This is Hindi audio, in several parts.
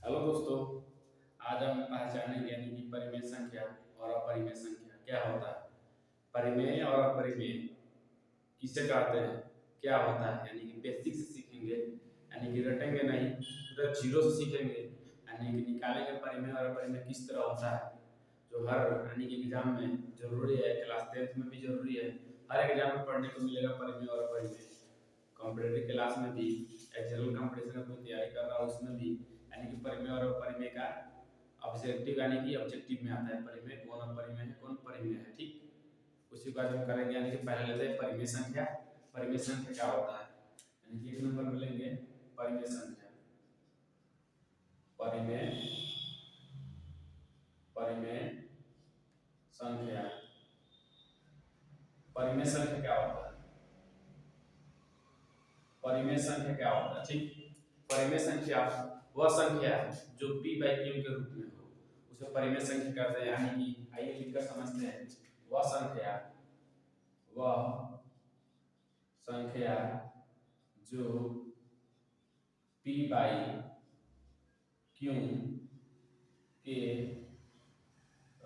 हेलो दोस्तों। आज हम पहचानेंगे यानी कि परिमेय संख्या और अपरिमेय संख्या क्या होता है। परिमेय और अपरिमेय किसे कहते हैं, क्या होता है, यानी कि बेसिक से सीखेंगे, यानी कि रटेंगे नहीं, पूरा जीरो से सीखेंगे, यानी कि निकालेंगे परिमेय और अपरिमेय किस तरह होता है, जो हर यानी कि एग्जाम में जरूरी है, क्लास 10th में भी जरूरी है। हर एग्जाम में पढ़ने को मिलेगा परिमेय और अपरिमेय। कॉम्पिटेटिव क्लास में भी, एक्सटर्नल कॉम्पिटिशन की तैयारी कर रहा हूँ उसमें भी, यानी कि परिमेय और अपरिमेय का ऑब्जेक्टिव यानी कि ऑब्जेक्टिव में आता है परिमेय कौन अपरिमेय है कौन परिमेय है। ठीक, उसी को आज हम करेंगे। यानी कि पहले लेते हैं परिमेय संख्या। परिमेय संख्या क्या होता है, यानी कि एक नंबर में लेंगे परिमेय संख्या। परिमेय परिमेय संख्या परिमेय संख्या क्या होता है, परिमेय संख्या क्या होता है। ठीक, परिमेय संख्या वह संख्या जो p बाई q के रूप में हो, उसे परिमेय संख्या कहते हैं। यानी कि आइए लिखकर समझते हैं। वह संख्या जो p बाई q के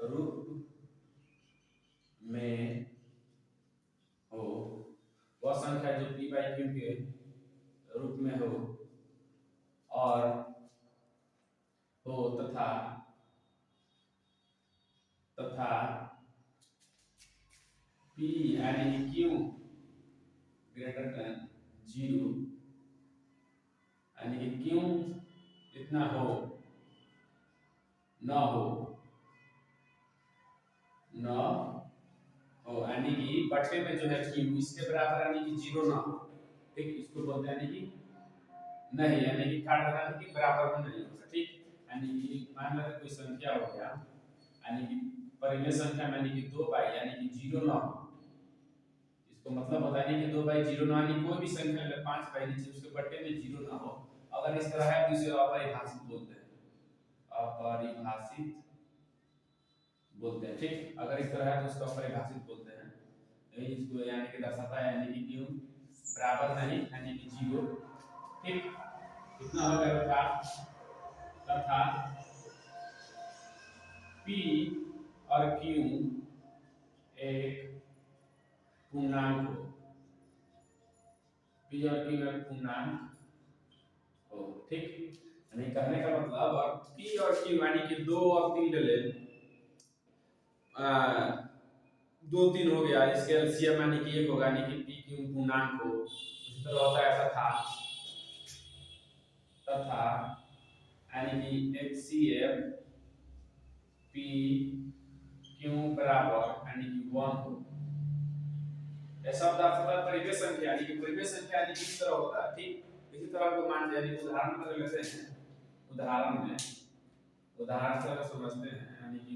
रूप में हो, वह संख्या जो p बाई q के रूप में हो और हो तथा तथा p यानी कि q ग्रेटर देन 0, यानी कि q इतना हो न हो न हो, यानी कि बटे में जो है q इसके बराबर यानी कि 0 ना हो। ठीक, इसको बोलते हैं यानी कि नहीं, यानी कि थर्ड यानी कि बराबर में नहीं होगा। ठीक, यानी कि मान लो कोई संख्या हो गया, यानी कि परिमेय संख्या में यानी कि 2 बाई यानी कि 0 ना हो। इसको मतलब होता है कि 2 बाई 0 ना, यानी कोई भी संख्या अगर 5 बाई नीचे उसके बटे में 0 ना हो, अगर इस तरह है तो इसे अपरिभाषित बोलते हैं। अपरिभाषित बोलते हैं। ठीक, अगर इस तरह है तो उसको अपरिभाषित बोलते हैं। यही इसको यानी कि दर्शाता है, यानी कि q बराबर नहीं यानी कि 0। ठीक, कितना हो गया तथा p और q एक पूर्णांक हो। p और q एक पूर्णांक हो। ठीक, यानी कहने का मतलब अब p और q यानी कि 2 और 3 ले ले, 2 3 हो गया, इसके एलसीएम यानी कि 1 होगा, यानी कि p q पूर्णांक हो। उसी तरह होता है तथा यानी कि एचसीएफ p q बराबर यानी कि 1 हो। ऐसा दर्शाता है परिमेय संख्या, यानी कि परिमेय संख्या यानी कि इस तरह होता है। ठीक, इसी तरह को मान यानी उदाहरण में लेते हैं। उदाहरण से अगर समझते हैं, यानी कि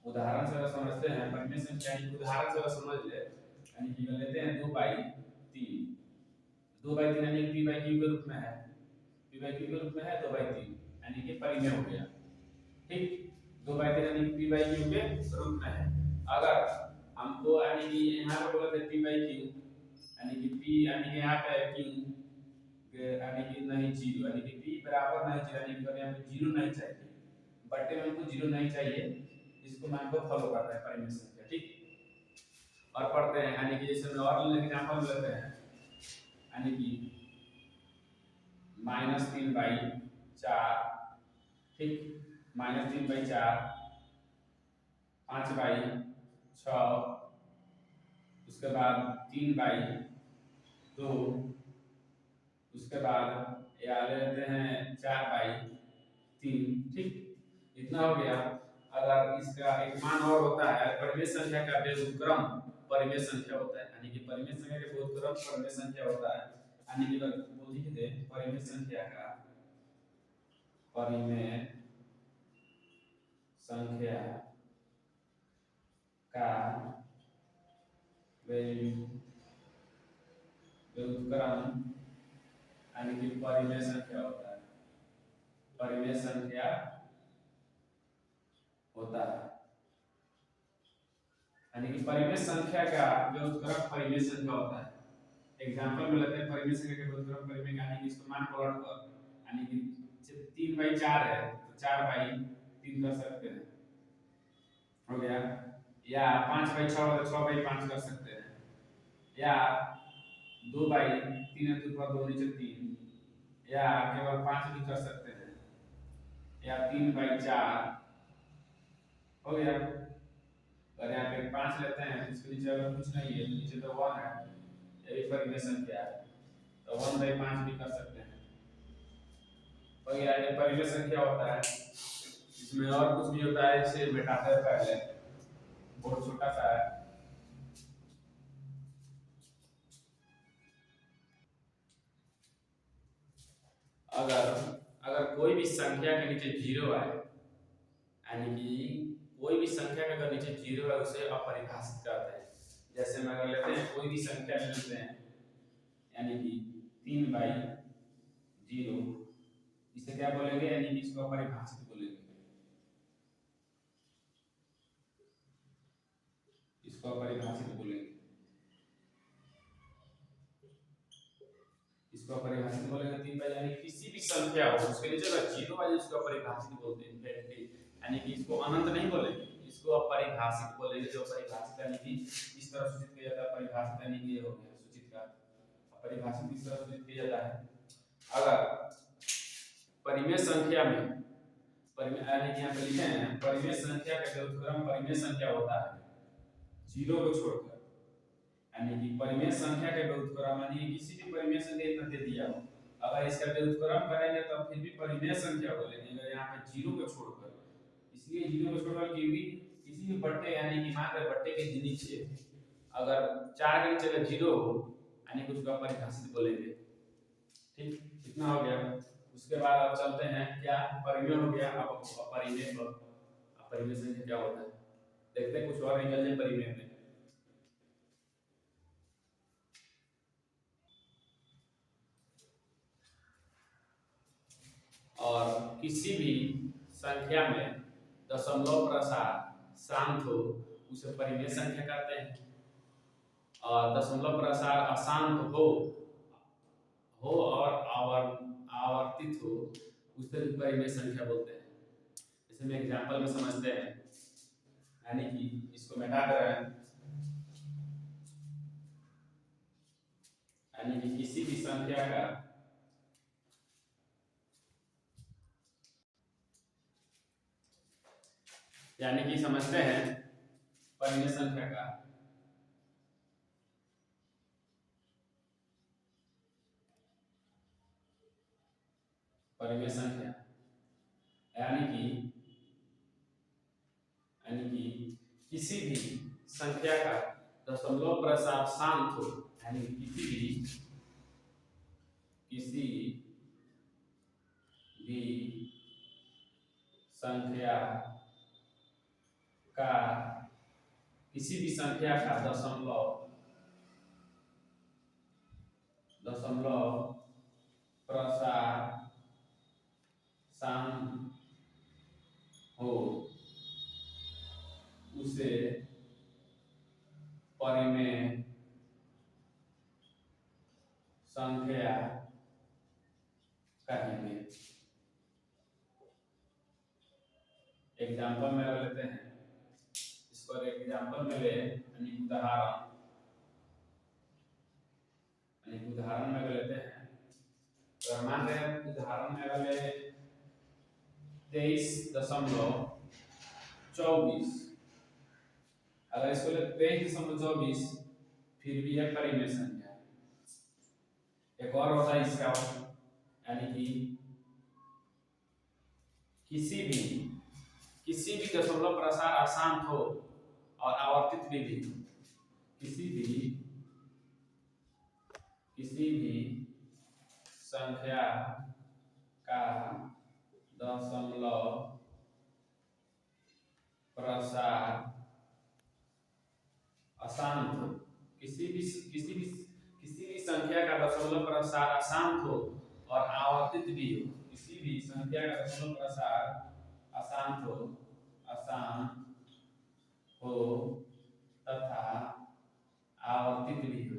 उदाहरण से अगर समझते हैं परिमेय संख्या यानी कि उदाहरण से अगर समझ ले, यानी कि लेते हैं 2 बाई 3। 2 बाई 3 यानी कि p बाई q के रूप में है, p बाई q के रूप में है 2 बाई 3, यानी कि परिमेय हो गया। ठीक, 2 बाई 3 यानी कि p बाई q के रूप में है। अगर हमको यानी कि यहाँ पे बोला था p बाई q, यानी कि p यानी कि यहाँ पे q यानी कि नहीं 0, यानी कि p बराबर नहीं 0, यानी कि यहाँ पे 0 नहीं चाहिए, बटे में हमको 0 नहीं चाहिए। इसको मान को फॉलो करता है परिमेय संख्या। ठीक, और पढ़ते हैं, यानी कि जैसे और एग्जांपल लेते हैं, यानी कि -3 बाई 4। ठीक, -3 बाई 4, 5 बाई 6, उसके बाद 3 बाई 2, उसके बाद या ले लेते हैं 4 बाई 3। ठीक, इतना हो गया। अगर इसका एक मान और होता है परिमेय संख्या का व्युत्क्रम परिमेय संख्या होता है, यानी कि परिमेय संख्या का व्युत्क्रम परिमेय संख्या होता है। यानी कि वो लिख दे परिमेय संख्या का परिमेय संख्या का व्युत्क्रम यानी कि परिमेय संख्या होता है। परिमेय संख्या होता है, यानी कि परिमेय संख्या का व्युत्क्रम परिमेय संख्या होता है। एग्जांपल में लेते हैं परिमेय संख्या के व्युत्क्रम परिमेय यानी कि इसको मान प्लॉट कर, यानी कि 3/4 है तो 4/3 कर सकते हैं, हो गया। या 5/6 है तो 6/5 कर सकते हैं, या 2/3 है तो ऊपर 2 नीचे 3, या केवल 5 भी कर सकते हैं, या 3/4, हो गया। अगर यहाँ पे 5 लेते हैं तो इसके नीचे अगर कुछ नहीं है तो नीचे तो 1 है, ये भी परिमेय संख्या है, तो 1/5 भी कर सकते हैं, हो गया। ये परिमेय संख्या होता है। इसमें और कुछ भी होता है, इसे मिटाते हैं पहले, बहुत छोटा सा है। अगर अगर कोई भी संख्या के नीचे 0 आए, यानी कि कोई भी संख्या के अगर नीचे 0 है उसे अपरिभाषित कहते हैं। जैसे हम अगर लेते हैं कोई भी संख्या लेते हैं, यानी कि 3/0, इसे क्या बोलेंगे, यानी कि इसको अपरिभाषित बोलेंगे, इसको अपरिभाषित बोलेंगे, इसको अपरिभाषित बोलेंगे। 3/0 यानी किसी भी संख्या हो उसके नीचे अगर 0 आ जाए उसको अपरिभाषित बोलते हैं, यानी कि इसको अनंत नहीं बोलेंगे, इसको अपरिभाषित बोलेंगे। जो परिभाषित यानी कि इस तरह सूचित किया जाता है, परिभाषित यानी कि ये हो गया सूचित का, अपरिभाषित इस तरह सूचित किया जाता है। अगर परिमेय संख्या में परिमेय यानी कि यहाँ पे लिखे हैं परिमेय संख्या का व्युत्क्रम परिमेय संख्या होता है 0 को छोड़कर, यानी कि परिमेय संख्या के व्युत्क्रम यानी कि किसी भी परिमेय संख्या इतना दे दिया हो, अगर इसका व्युत्क्रम करेंगे तो फिर भी परिमेय संख्या बोलेंगे, अगर यहाँ पे 0 को छोड़कर, इसलिए 0 को छोड़कर क्योंकि किसी भी बट्टे यानी कि मान लो बट्टे के नीचे अगर 4 के नीचे अगर 0 हो यानी कि उसको अपरिभाषित बोलेंगे। ठीक, इतना हो गया। उसके बाद अब चलते हैं क्या, परिमेय हो गया। अब अपरिमेय अपरिमेय संख्या क्या होता है देखते हैं, कुछ और निकल जाए परिमेय में। और किसी भी संख्या में दशमलव प्रसार शांत हो उसे परिमेय संख्या कहते हैं, और दशमलव प्रसार अशांत हो और आवर्तित हो उसे भी परिमेय संख्या बोलते हैं। जैसे हम एग्जांपल में समझते हैं, यानी कि इसको मिटा दे रहे हैं, यानी कि किसी भी संख्या का यानी कि समझते हैं परिमेय संख्या का परिमेय संख्या यानी कि किसी भी संख्या का दशमलव प्रसार शांत हो, यानी किसी भी संख्या का किसी भी संख्या का दशमलव प्रसार शांत हो उसे परिमेय संख्या कहेंगे। एग्जाम्पल में लेते हैं, इसको एग्जाम्पल में ले यानी उदाहरण में लेते हैं। तो मान रहे हैं उदाहरण में अगर ले 23.24, अगर इसको ले 23.24 फिर भी है परिमेय संख्या। एक और होता है इसका, यानी कि किसी भी दशमलव प्रसार अशांत हो और आवर्तित भी किसी भी संख्या का दशमलव प्रसार अशांत हो, किसी भी संख्या का दशमलव प्रसार अशांत हो और आवर्तित भी हो, किसी भी संख्या का दशमलव प्रसार अशांत हो तथा आवर्तित भी हो,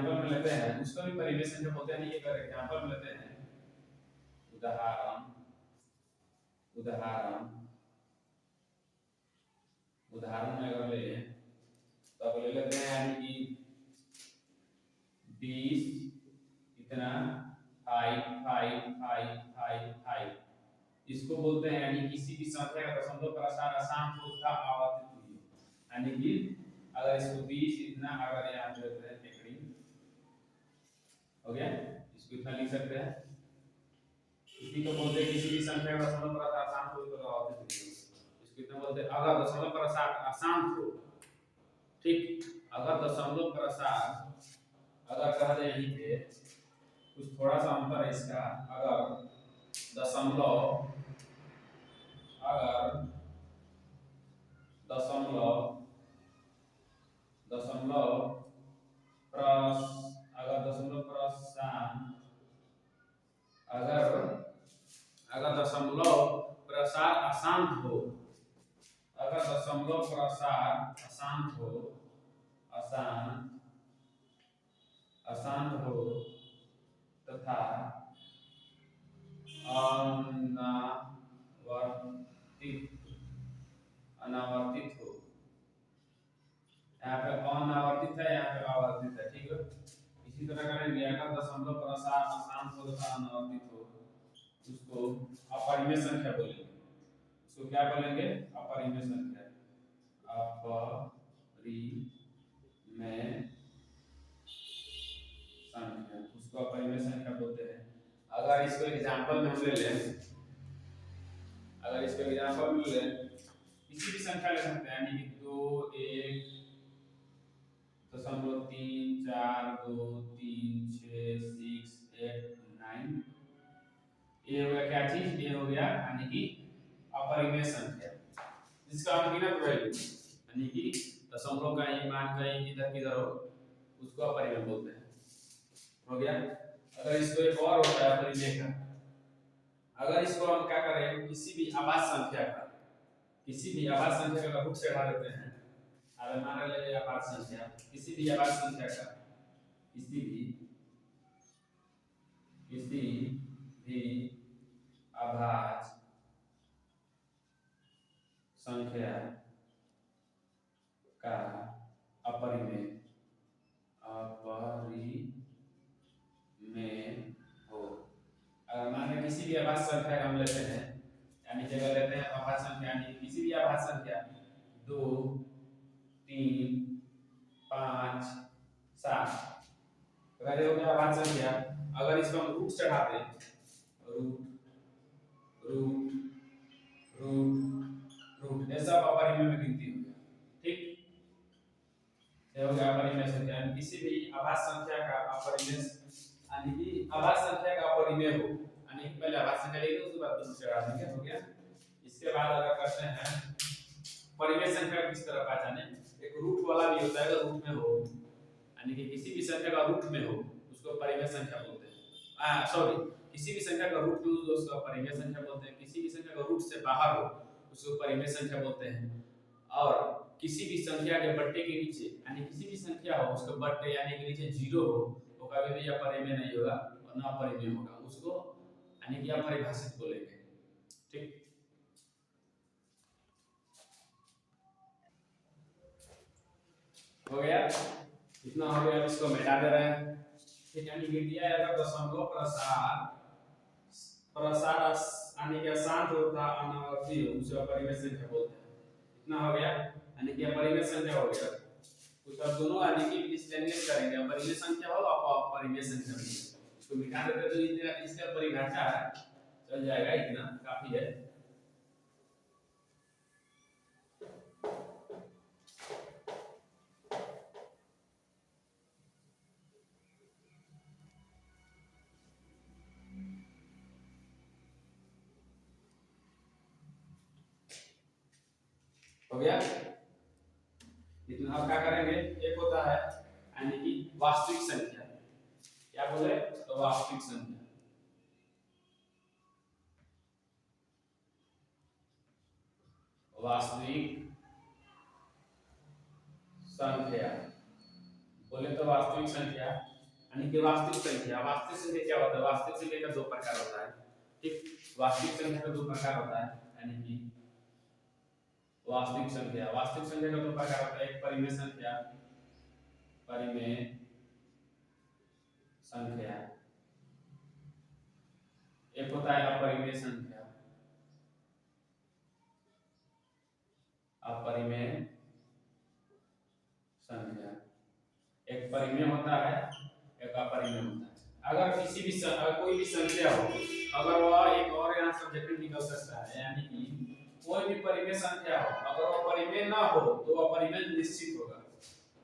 एग्जांपल में लेते हैं, उसको भी परिमेय संख्या बोलते हैं। एक एग्जांपल में लेते हैं, उदाहरण में अगर ले तो अब ले लेते हैं, यानी कि 20 कितना 5 इसको बोलते हैं, यानी किसी भी संख्या का दशमलव प्रसार अशांत तथा आवर्तित हुई, यानी कि अगर इसको 20 इतना, अगर यहाँ पे लेते हैं टेकड़ी हो गया, इसको इतना लिख सकते हैं। इसी को बोलते हैं किसी भी संख्या का दशमलव प्रसार अशांत हो तो आवर्तित हुई, इसको इतना बोलते हैं अगर दशमलव प्रसार अशांत हो। ठीक, अगर दशमलव प्रसार अगर कह दे यहीं पे कुछ थोड़ा सा अंतर है इसका, अगर दशमलव प्रसार अशांत हो, अगर दशमलव प्रसार अशांत हो तथा अनावर्तित हो, यहाँ पे अनावर्तित है, यहाँ पे आवर्तित है। ठीक है, इसी तरह करेंगे, अगर दशमलव प्रसार अशांत हो तथा अनावर्तित हो, उसको अपरिमेय संख्या बोलेंगे। उसको क्या बोलेंगे? अपरिमेय संख्या। उसको अपरिमेय संख्या बोलते हैं। अगर इसको एग्जांपल में हम ले लें, किसी भी संख्या ले सकते हैं, यानी कि 2 1 दशमलव 3 4 2 3 6 6 8 9, ये हो गया क्या चीज? ये हो गया यानी कि अपरिमेय संख्या, जिसका अनगिनत वैल्यू, यानी कि दशमलव का ये मान का इधर किधर हो, उसको अपरिमेय बोलते हैं। हो गया। अगर इसको एक और होता है अपरिमेय का, अगर इसको हम क्या करें, किसी भी अभाज्य संख्या का रूट से हटा देते हैं। अगर मान लीजिए अभाज्य संख्या, किसी भी अभाज्य संख्या का अपरिमेय हो। अगर मान लें किसी भी अभाज्य संख्या का हम लेते हैं, यानी जगह लेते हैं अभाज्य संख्या, यानी किसी भी अभाज्य संख्या 2 3 5 7, अगर ये हो गया अभाज्य संख्या, अगर इसको हम रूट चढ़ाते हैं, रूट ये सब अपरिमेय में गिनती हो गया। ठीक, ये हो गया अपरिमेय संख्या। किसी भी अभाज्य संख्या का अपरिमेय, यानी कि अभाज्य संख्या का अपरिमेय हो, यानी पहले अभाज्य संख्या लेंगे, उसके बाद रूट चढ़ा देंगे। हो गया। इसके बाद अगर करते हैं परिमेय संख्या किस तरह पहचाने, एक रूट वाला भी होता है, अगर रूट में हो, यानी कि किसी भी संख्या का रूट में हो, उसको परिमेय संख्या बोलते हैं। किसी भी संख्या का रूट में हो, उसको परिमेय संख्या बोलते हैं। किसी भी संख्या का रूट से बाहर हो, उसको परिमेय संख्या बोलते हैं। और किसी भी संख्या के बट्टे के नीचे, यानी किसी भी संख्या हो, उसके बट्टे यानी कि नीचे 0 हो, तो कभी भी अपरिमेय नहीं होगा और ना अपरिमेय होगा, उसको यानी कि अपरिभाषित बोलेंगे। ठीक, हो गया, इतना हो गया। इसको मिटा दे रहे हैं। ठीक, यानी कि दिया है अगर दशमलव प्रसार यानी कि अशांत होता अनावर्ती हो, उसे अपरिमेय संख्या बोलते हैं। इतना हो गया, यानी कि अपरिमेय संख्या हो गया। कुछ अब दोनों यानी कि डिस्टिंग्विश करेंगे, अपरिमेय संख्या हो और अपरिमेय संख्या हो। इसको मिटा देते तो इसका परिभाषा है, चल जाएगा, इतना काफी है। हो गया, इतना। अब क्या करेंगे, एक होता है यानी कि वास्तविक संख्या, क्या बोले तो वास्तविक संख्या। बोले तो वास्तविक संख्या यानी कि वास्तविक संख्या। वास्तविक संख्या क्या होता है? वास्तविक संख्या का दो प्रकार होता है, ठीक। वास्तविक संख्या का दो प्रकार होता है, यानी कि वास्तविक संख्या का दो प्रकार होता है, एक परिमेय संख्या, एक होता है अपरिमेय संख्या। एक परिमेय होता है, एक अपरिमेय होता है। अगर किसी भी कोई भी संख्या हो, अगर वह एक और यहाँ सब्जेक्टिव निकल सकता है, यानी कि कोई भी परिमेय संख्या हो, अगर वह परिमेय ना हो तो वह परिमेय निश्चित होगा,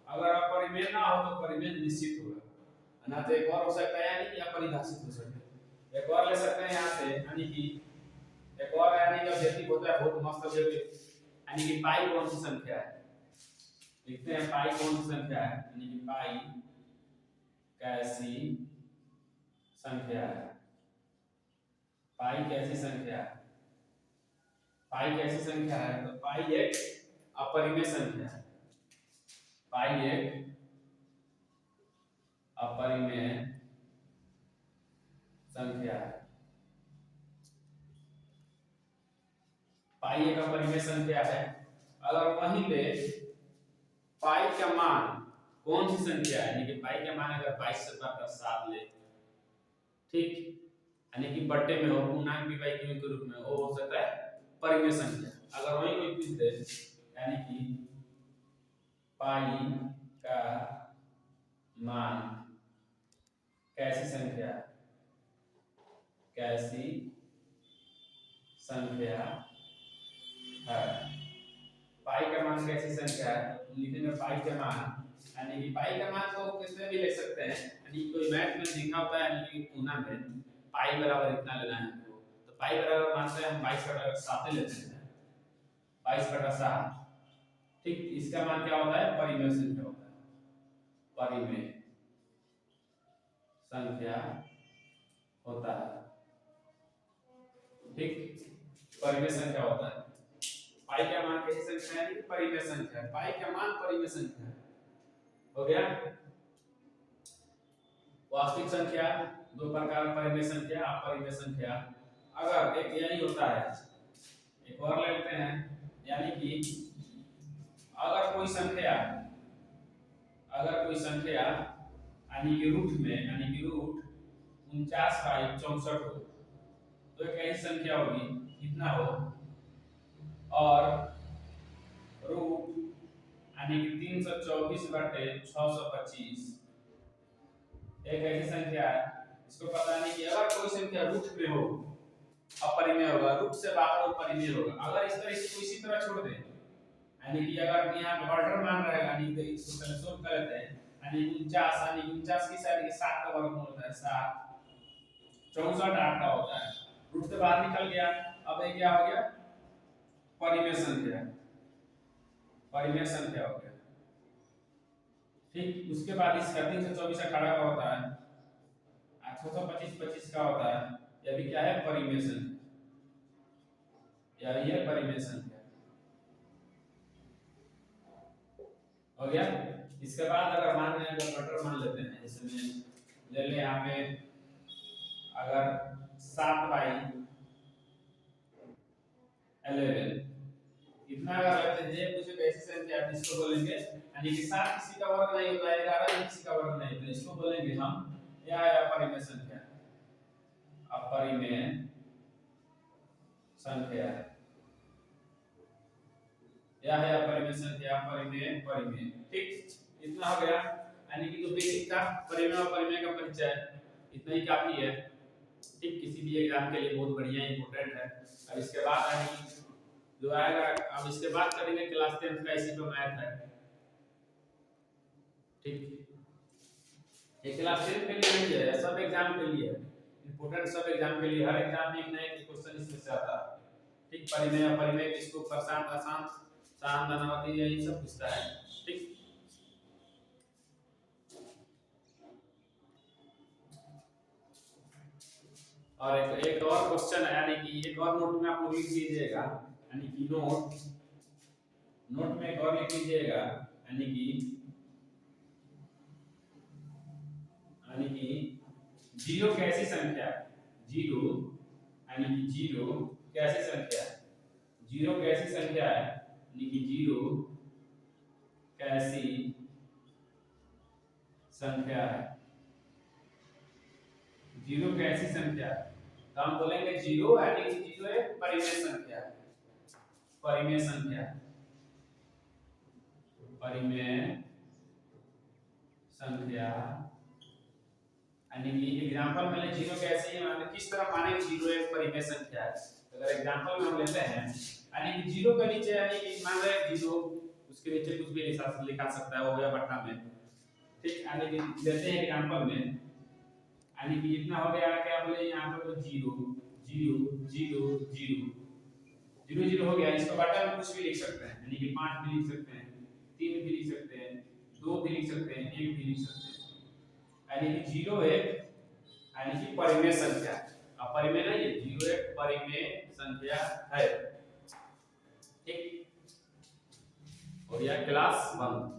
अगर अपरिमेय ना हो तो परिमेय निश्चित होगा। ना तो एक और हो सकता है, यानी कि अपरिभाषित हो सकता है। एक और ले सकते हैं यहाँ से, यानी कि एक और यानी कि ऑब्जेक्टिव होता है, बहुत मस्त ऑब्जेक्टिव, यानी कि पाई कौन सी संख्या है। लिखते हैं पाई कौन सी संख्या है, यानी कि पाई कैसी संख्या है। पाई कैसी संख्या है? पाई कैसी संख्या है? तो पाई एक अपरिमेय संख्या है। पाई एक अपरिमेय संख्या है। पाई एक अपरिमेय संख्या है। अगर वहीं पे पाई का मान कौन सी संख्या है, यानी कि पाई का मान अगर 22/7 ले, ठीक, यानी कि बट्टे में हो, पूर्णांक विभाज्य के रूप में हो सकता है परिमेय संख्या। अगर वही कोई पूछ दे, यानी कि पाई का मान कैसी संख्या है, पाई का मान कैसी संख्या है, तो लिखेंगे पाई का मान, यानी कि पाई का मान तो किसमें भी लिख सकते हैं, यानी कोई मैथ में लिखा होता है, यानी कि पूर्णांक में पाई बराबर इतना लेना है, तो पाई बराबर मानते हैं हम 22/7 लेते हैं, 22/7, ठीक। इसका मान क्या होता है? परिमेय संख्या होता है, परिमेय संख्या होता है, ठीक, परिमेय संख्या होता है। पाई का मान कैसी संख्या है? परिमेय संख्या। पाई का मान परिमेय संख्या हो गया। वास्तविक संख्या दो प्रकार, परिमेय संख्या, अपरिमेय संख्या। अगर एक यही होता है, एक और ले लेते हैं, यानी कि अगर कोई संख्या यानी कि रूट में, यानी कि रूट 49/64 हो, तो एक ऐसी संख्या होगी कितना हो, और रूट यानी कि 324/625 एक ऐसी संख्या है, इसको पता नहीं कि अगर कोई संख्या रूट में हो अपरिमेय होगा, रूट से बाहर हो परिमेय होगा। अगर इस तरह इसको इसी तरह छोड़ दें, यानी कि अगर यहाँ पे ऑर्डर मान रहेगा, यानी कि इसको पहले सोल्व कर लेते हैं, यानी 49, यानी 49 की साइड के 7 का वर्गमूल होता है 7, 64 8 का होता है, रूट से बाहर निकल गया। अब ये क्या हो गया? परिमेय संख्या हो गया, ठीक। उसके बाद इसका 324 18 का होता है, 825 25 का होता है, यह भी क्या है? परिमेय संख्या, यही है परिमेय संख्या, हो गया। इसके बाद अगर मान लें, अगर ऑर्डर मान लेते हैं, जैसे में ले लें यहाँ पे, अगर 7/11 इतना अगर लेते हैं, ये पूछे कैसे संख्या है, इसको बोलेंगे, यानी कि 7 किसी का वर्ग नहीं होता है, 11 किसी का वर्ग नहीं होता है, इसको बोलेंगे हम यह है अपरिमेय संख्या, अपरिमेय संख्या, यह है अपरिमेय संख्या, परिमेय, ठीक। इतना हो गया, यानी कि जो बेसिक था परिमेय और परिमेय का परिचय, इतना ही काफी है, ठीक। किसी भी एग्जाम के लिए बहुत बढ़िया इंपॉर्टेंट है। अब इसके बाद यानी जो आएगा, अब इसके बाद करेंगे क्लास 10 का, इसी पे मैथ है, ठीक। ये क्लास 10 के लिए नहीं है, सब एग्जाम के लिए है, इंपॉर्टेंट सब एग्जाम के लिए, हर एग्जाम में एक ना एक क्वेश्चन इसमें से आता है, ठीक। परिमेय अपरिमेय, इसको प्रशांत अशांत शांत अनावती यही सब पूछता है, ठीक। और एक और क्वेश्चन है, यानी कि एक और नोट में आप लोग लिख लीजिएगा, यानी कि नोट में एक और लिख लीजिएगा, यानी कि जीरो कैसी संख्या है? जीरो यानी कि जीरो कैसी संख्या है? जीरो कैसी संख्या है यानी कि जीरो कैसी संख्या है? जीरो कैसी संख्या है? तो हम बोलेंगे जीरो यानी कि जीरो एक परिमेय संख्या है। परिमेय संख्या, परिमेय संख्या यानी कि एग्जांपल में ले जीरो कैसे है, मतलब किस तरह माने जीरो एक परिमेय संख्या है। तो अगर एग्जांपल में हम लेते हैं यानी कि जीरो के नीचे यानी कि मान रहे जीरो, उसके नीचे कुछ भी लिखा सकता है, हो गया बट्टा में, ठीक। यानी कि लेते हैं एग्जांपल में यानी कि इतना हो गया, क्या बोले यहाँ पर zero zero zero zero zero zero हो गया। इसको बट्टा में कुछ भी लिख सकते हैं यानी कि 5 भी लिख सकते हैं, 3 भी लिख सकते हैं, 2 भी लिख सकते हैं, 1 भी लिख सकते हैं। यानी कि जीरो एक यानी कि परिमेय संख्या, अब परिमेय नहीं है, जीरो एक परिमेय संख्या है, ठीक। हो गया क्लास 1।